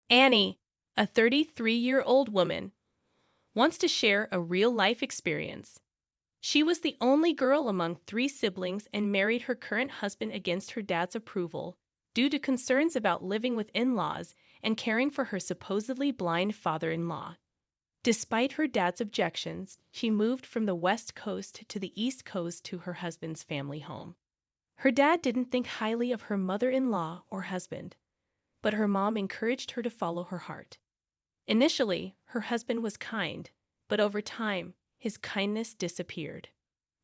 Annie, a 33-year-old woman, wants to share a real-life experience. She was the only girl among three siblings and married her current husband against her dad's approval due to concerns about living with in-laws and caring for her supposedly blind father-in-law. Despite her dad's objections, she moved from the West Coast to the East Coast to her husband's family home. Her dad didn't think highly of her mother-in-law or husband, but her mom encouraged her to follow her heart. Initially, her husband was kind, but over time, his kindness disappeared.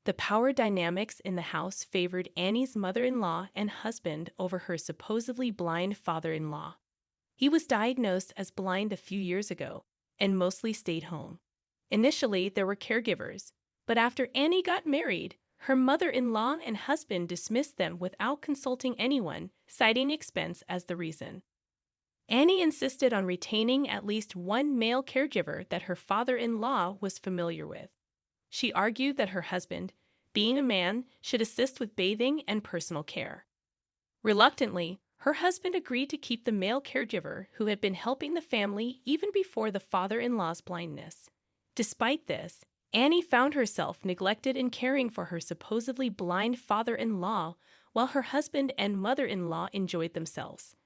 The power dynamics in the house favored Annie's mother-in-law and husband over her supposedly blind father-in-law. He was diagnosed as blind a few years ago and mostly stayed home. Initially, there were caregivers, but after Annie got married, her mother-in-law and husband dismissed them without consulting anyone, citing expense as the reason. Annie insisted on retaining at least one male caregiver that her father-in-law was familiar with. She argued that her husband, being a man, should assist with bathing and personal care. Reluctantly, her husband agreed to keep the male caregiver who had been helping the family even before the father-in-law's blindness. Despite this, Annie found herself neglected in caring for her supposedly blind father-in-law while her husband and mother-in-law enjoyed themselves.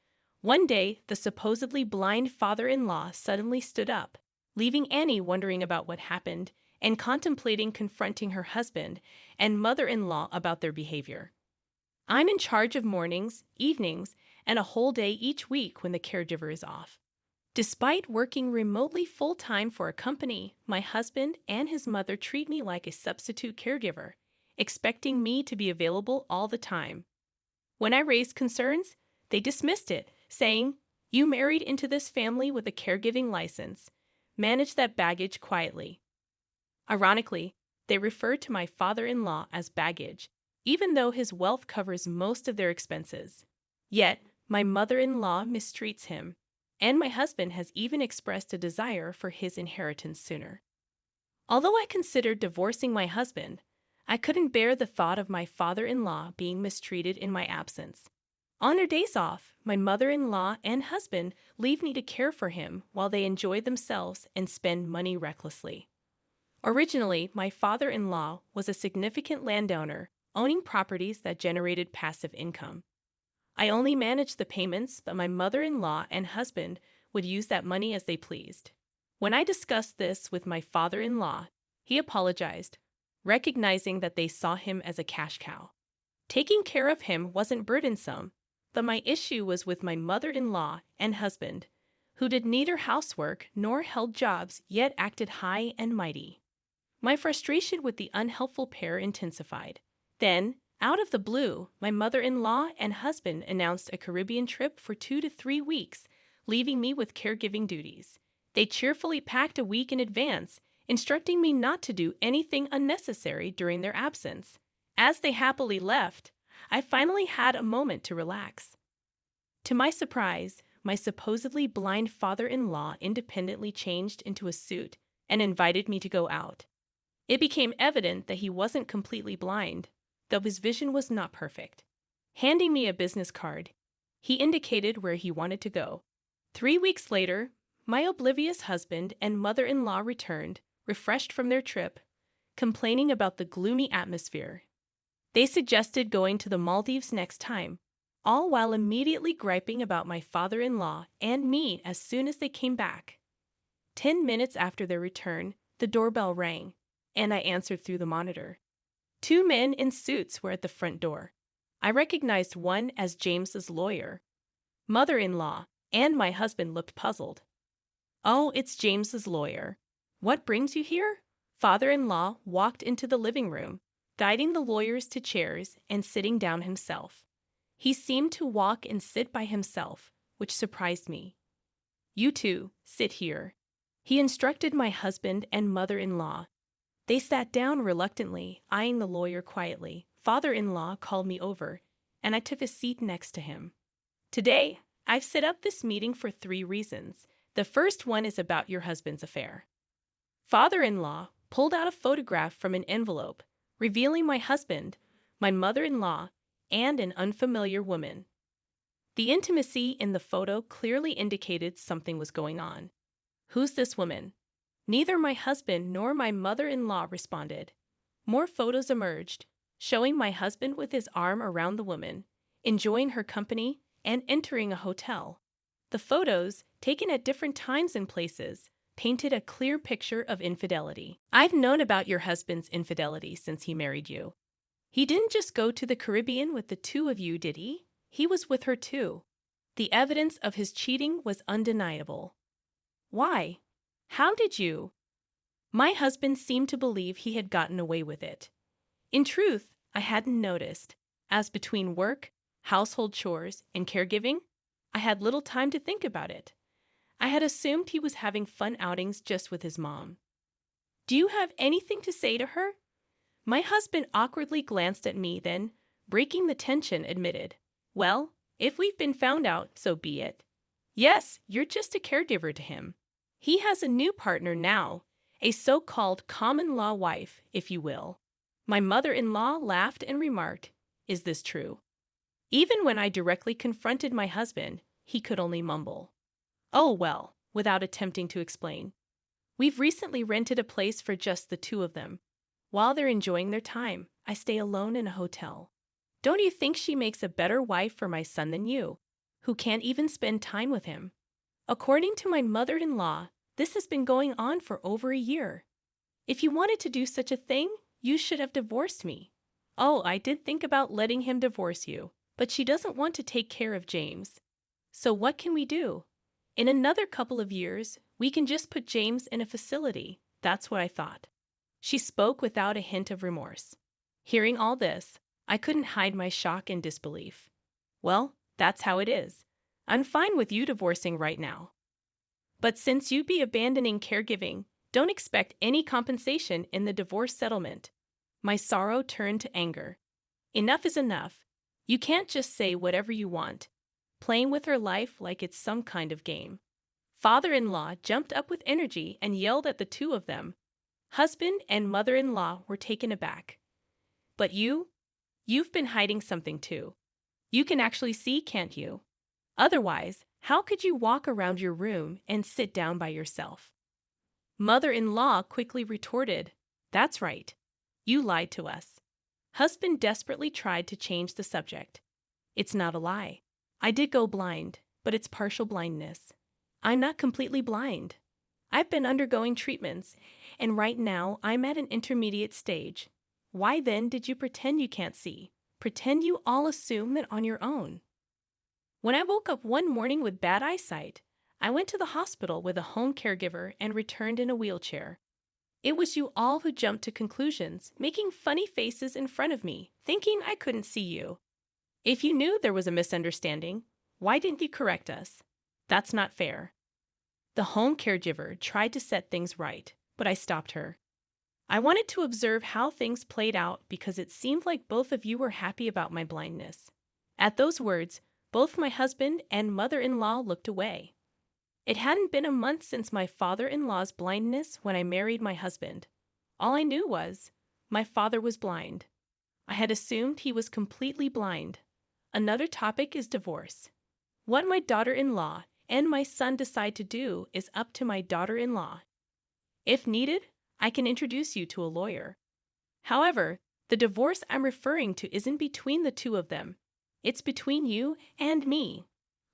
One day, the supposedly blind father-in-law suddenly stood up, leaving Annie wondering about what happened and contemplating confronting her husband and mother-in-law about their behavior. I'm in charge of mornings, evenings, and a whole day each week when the caregiver is off. Despite working remotely full-time for a company, my husband and his mother treat me like a substitute caregiver, expecting me to be available all the time. When I raised concerns, they dismissed it, saying, "You married into this family with a caregiving license. Manage that baggage quietly." Ironically, they refer to my father-in-law as baggage, even though his wealth covers most of their expenses. Yet, my mother-in-law mistreats him, and my husband has even expressed a desire for his inheritance sooner. Although I considered divorcing my husband, I couldn't bear the thought of my father-in-law being mistreated in my absence. On their days off, my mother-in-law and husband leave me to care for him while they enjoy themselves and spend money recklessly. Originally, my father-in-law was a significant landowner, owning properties that generated passive income. I only managed the payments, but my mother-in-law and husband would use that money as they pleased. When I discussed this with my father-in-law, he apologized, recognizing that they saw him as a cash cow. Taking care of him wasn't burdensome, but my issue was with my mother-in-law and husband, who did neither housework nor held jobs yet acted high and mighty. My frustration with the unhelpful pair intensified. Then, out of the blue, my mother-in-law and husband announced a Caribbean trip for 2 to 3 weeks, leaving me with caregiving duties. They cheerfully packed a week in advance, instructing me not to do anything unnecessary during their absence. As they happily left, I finally had a moment to relax. To my surprise, my supposedly blind father-in-law independently changed into a suit and invited me to go out. It became evident that he wasn't completely blind, though his vision was not perfect. Handing me a business card, he indicated where he wanted to go. 3 weeks later, my oblivious husband and mother-in-law returned, refreshed from their trip, complaining about the gloomy atmosphere. They suggested going to the Maldives next time, all while immediately griping about my father-in-law and me as soon as they came back. 10 minutes after their return, the doorbell rang, and I answered through the monitor. 2 men in suits were at the front door. I recognized one as James's lawyer. Mother-in-law and my husband looked puzzled. "Oh, it's James's lawyer. What brings you here?" Father-in-law walked into the living room, guiding the lawyers to chairs and sitting down himself. He seemed to walk and sit by himself, which surprised me. "You two, sit here," he instructed my husband and mother-in-law. They sat down reluctantly, eyeing the lawyer quietly. Father-in-law called me over, and I took a seat next to him. "Today, I've set up this meeting for 3 reasons. The first one is about your husband's affair." Father-in-law pulled out a photograph from an envelope, revealing my husband, my mother-in-law, and an unfamiliar woman. The intimacy in the photo clearly indicated something was going on. Who's this woman? Neither my husband nor my mother-in-law responded. More photos emerged, showing my husband with his arm around the woman, enjoying her company, and entering a hotel. The photos, taken at different times and places, painted a clear picture of infidelity. I've known about your husband's infidelity since he married you. He didn't just go to the Caribbean with the two of you, did he? He was with her too. The evidence of his cheating was undeniable. Why? How did you? My husband seemed to believe he had gotten away with it. In truth, I hadn't noticed, as between work, household chores, and caregiving, I had little time to think about it. I had assumed he was having fun outings just with his mom. Do you have anything to say to her? My husband awkwardly glanced at me, then, breaking the tension, admitted, well, if we've been found out, so be it. Yes, you're just a caregiver to him. He has a new partner now, a so-called common-law wife, if you will. My mother-in-law laughed and remarked, is this true? Even when I directly confronted my husband, he could only mumble, oh well, without attempting to explain. We've recently rented a place for just the two of them. While they're enjoying their time, I stay alone in a hotel. Don't you think she makes a better wife for my son than you, who can't even spend time with him? According to my mother-in-law, this has been going on for over a year. If you wanted to do such a thing, you should have divorced me. Oh, I did think about letting him divorce you, but she doesn't want to take care of James. So what can we do? In another couple of years, we can just put James in a facility. That's what I thought. She spoke without a hint of remorse. Hearing all this, I couldn't hide my shock and disbelief. Well, that's how it is. I'm fine with you divorcing right now. But since you'd be abandoning caregiving, don't expect any compensation in the divorce settlement. My sorrow turned to anger. Enough is enough. You can't just say whatever you want, playing with her life like it's some kind of game. Father-in-law jumped up with energy and yelled at the two of them. Husband and mother-in-law were taken aback. But you've been hiding something too. You can actually see, can't you? Otherwise, how could you walk around your room and sit down by yourself? Mother-in-law quickly retorted, that's right. You lied to us. Husband desperately tried to change the subject. It's not a lie. I did go blind, but it's partial blindness. I'm not completely blind. I've been undergoing treatments, and right now I'm at an intermediate stage. Why then did you pretend you can't see? Pretend you all assume that on your own. When I woke up one morning with bad eyesight, I went to the hospital with a home caregiver and returned in a wheelchair. It was you all who jumped to conclusions, making funny faces in front of me, thinking I couldn't see you. If you knew there was a misunderstanding, why didn't you correct us? That's not fair. The home caregiver tried to set things right, but I stopped her. I wanted to observe how things played out because it seemed like both of you were happy about my blindness. At those words, both my husband and mother-in-law looked away. It hadn't been a month since my father-in-law's blindness when I married my husband. All I knew was, my father was blind. I had assumed he was completely blind. Another topic is divorce. What my daughter-in-law and my son decide to do is up to my daughter-in-law. If needed, I can introduce you to a lawyer. However, the divorce I'm referring to isn't between the two of them. It's between you and me.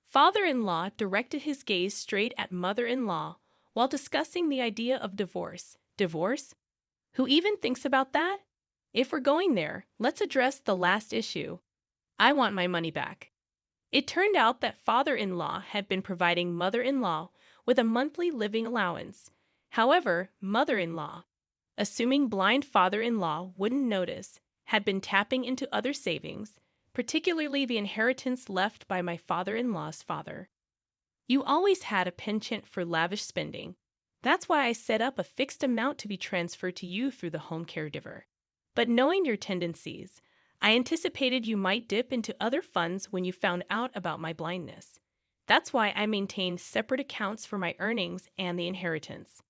Father-in-law directed his gaze straight at mother-in-law while discussing the idea of divorce. Divorce? Who even thinks about that? If we're going there, let's address the last issue. I want my money back. It turned out that father-in-law had been providing mother-in-law with a monthly living allowance. However, mother-in-law, assuming blind father-in-law wouldn't notice, had been tapping into other savings, particularly the inheritance left by my father-in-law's father. You always had a penchant for lavish spending. That's why I set up a fixed amount to be transferred to you through the home caregiver. But knowing your tendencies, I anticipated you might dip into other funds when you found out about my blindness. That's why I maintained separate accounts for my earnings and the inheritance.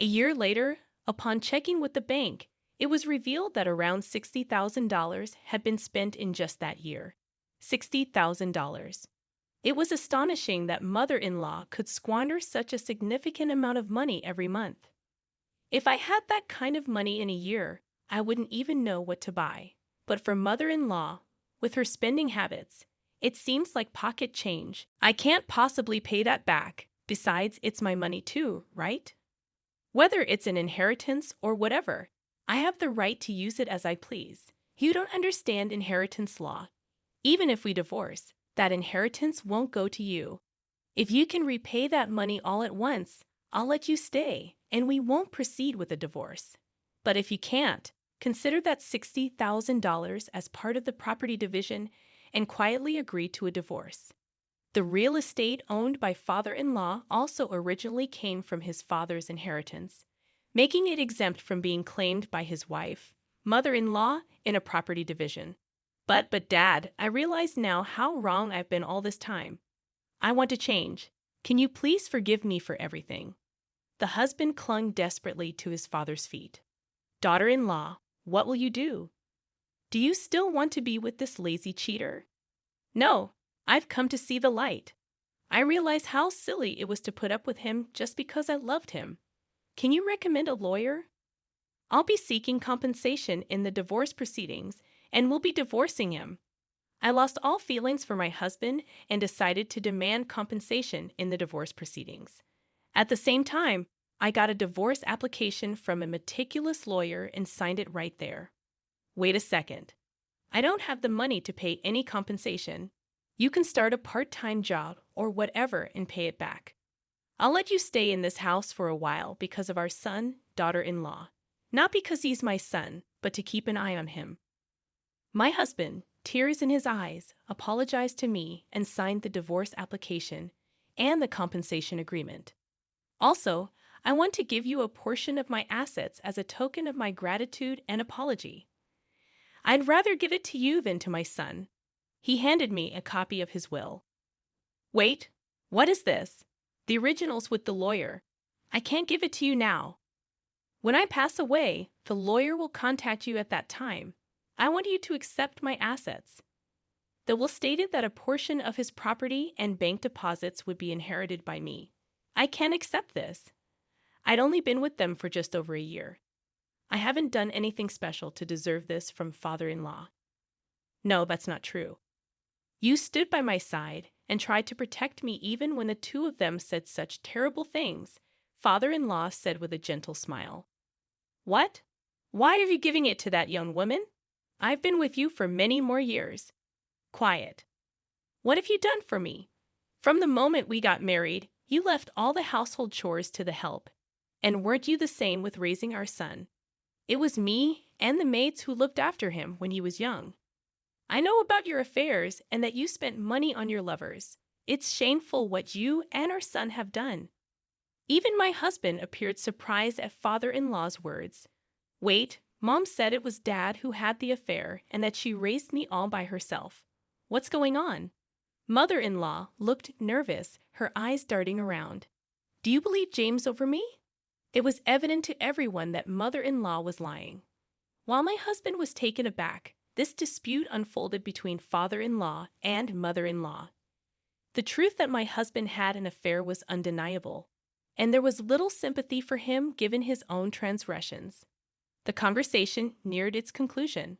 A year later, upon checking with the bank, it was revealed that around $60,000 had been spent in just that year. $60,000. It was astonishing that mother-in-law could squander such a significant amount of money every month. If I had that kind of money in a year, I wouldn't even know what to buy. But for mother-in-law, with her spending habits, it seems like pocket change. I can't possibly pay that back. Besides, it's my money too, right? Whether it's an inheritance or whatever, I have the right to use it as I please. You don't understand inheritance law. Even if we divorce, that inheritance won't go to you. If you can repay that money all at once, I'll let you stay, and we won't proceed with a divorce. But if you can't, consider that $60,000 as part of the property division and quietly agree to a divorce. The real estate owned by father-in-law also originally came from his father's inheritance, making it exempt from being claimed by his wife, mother-in-law, in a property division. But Dad, I realize now how wrong I've been all this time. I want to change. Can you please forgive me for everything? The husband clung desperately to his father's feet. Daughter-in-law, what will you do? Do you still want to be with this lazy cheater? No, I've come to see the light. I realize how silly it was to put up with him just because I loved him. Can you recommend a lawyer? I'll be seeking compensation in the divorce proceedings and will be divorcing him. I lost all feelings for my husband and decided to demand compensation in the divorce proceedings. At the same time, I got a divorce application from a meticulous lawyer and signed it right there. Wait a second. I don't have the money to pay any compensation. You can start a part-time job or whatever and pay it back. I'll let you stay in this house for a while because of our son, daughter-in-law. Not because he's my son, but to keep an eye on him. My husband, tears in his eyes, apologized to me and signed the divorce application and the compensation agreement. Also, I want to give you a portion of my assets as a token of my gratitude and apology. I'd rather give it to you than to my son. He handed me a copy of his will. Wait, what is this? The original's with the lawyer. I can't give it to you now. When I pass away, the lawyer will contact you at that time. I want you to accept my assets. The will stated that a portion of his property and bank deposits would be inherited by me. I can't accept this. I'd only been with them for just over a year. I haven't done anything special to deserve this from father-in-law. No, that's not true. You stood by my side and tried to protect me even when the two of them said such terrible things, father-in-law said with a gentle smile. What? Why are you giving it to that young woman? I've been with you for many more years. Quiet. What have you done for me? From the moment we got married, you left all the household chores to the help. And weren't you the same with raising our son? It was me and the maids who looked after him when he was young. I know about your affairs and that you spent money on your lovers. It's shameful what you and our son have done. Even my husband appeared surprised at father-in-law's words. Wait, Mom said it was Dad who had the affair and that she raised me all by herself. What's going on? Mother-in-law looked nervous, her eyes darting around. Do you believe James over me? It was evident to everyone that mother-in-law was lying. While my husband was taken aback, this dispute unfolded between father-in-law and mother-in-law. The truth that my husband had an affair was undeniable, and there was little sympathy for him given his own transgressions. The conversation neared its conclusion.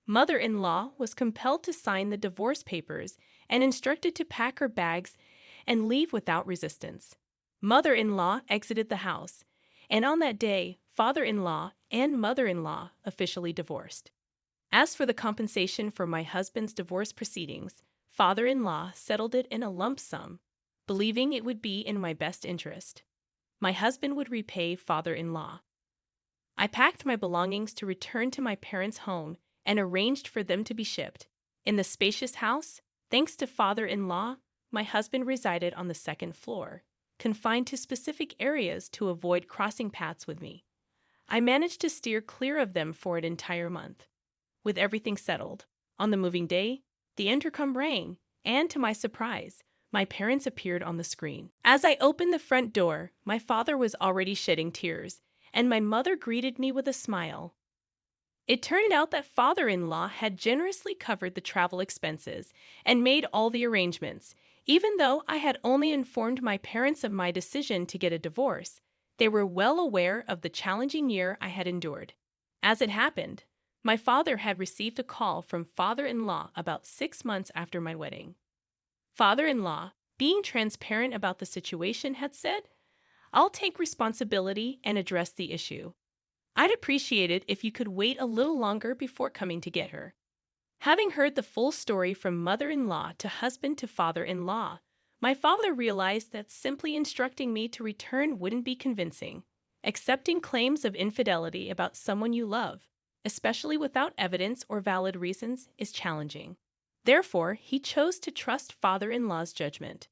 Mother-in-law was compelled to sign the divorce papers and instructed to pack her bags and leave without resistance. Mother-in-law exited the house, and on that day, father-in-law and mother-in-law officially divorced. As for the compensation for my husband's divorce proceedings, father-in-law settled it in a lump sum, believing it would be in my best interest. My husband would repay father-in-law. I packed my belongings to return to my parents' home and arranged for them to be shipped. In the spacious house, thanks to father-in-law, my husband resided on the second floor, confined to specific areas to avoid crossing paths with me. I managed to steer clear of them for an entire month. With everything settled, on the moving day, the intercom rang, and to my surprise, my parents appeared on the screen. As I opened the front door, my father was already shedding tears, and my mother greeted me with a smile. It turned out that father-in-law had generously covered the travel expenses and made all the arrangements, Even though I had only informed my parents of my decision to get a divorce, they were well aware of the challenging year I had endured. As it happened, my father had received a call from father-in-law about 6 months after my wedding. Father-in-law, being transparent about the situation, had said, "I'll take responsibility and address the issue. I'd appreciate it if you could wait a little longer before coming to get her." Having heard the full story from mother-in-law to husband to father-in-law, my father realized that simply instructing me to return wouldn't be convincing. Accepting claims of infidelity about someone you love, especially without evidence or valid reasons, is challenging. Therefore, he chose to trust father-in-law's judgment.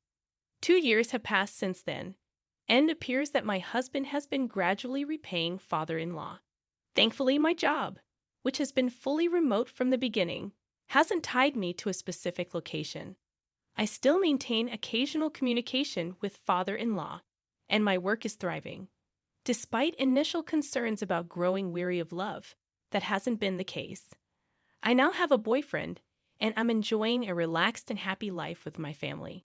2 years have passed since then, and it appears that my husband has been gradually repaying father-in-law. Thankfully, my job, which has been fully remote from the beginning, hasn't tied me to a specific location. I still maintain occasional communication with father-in-law, and my work is thriving. Despite initial concerns about growing weary of love, that hasn't been the case. I now have a boyfriend, and I'm enjoying a relaxed and happy life with my family.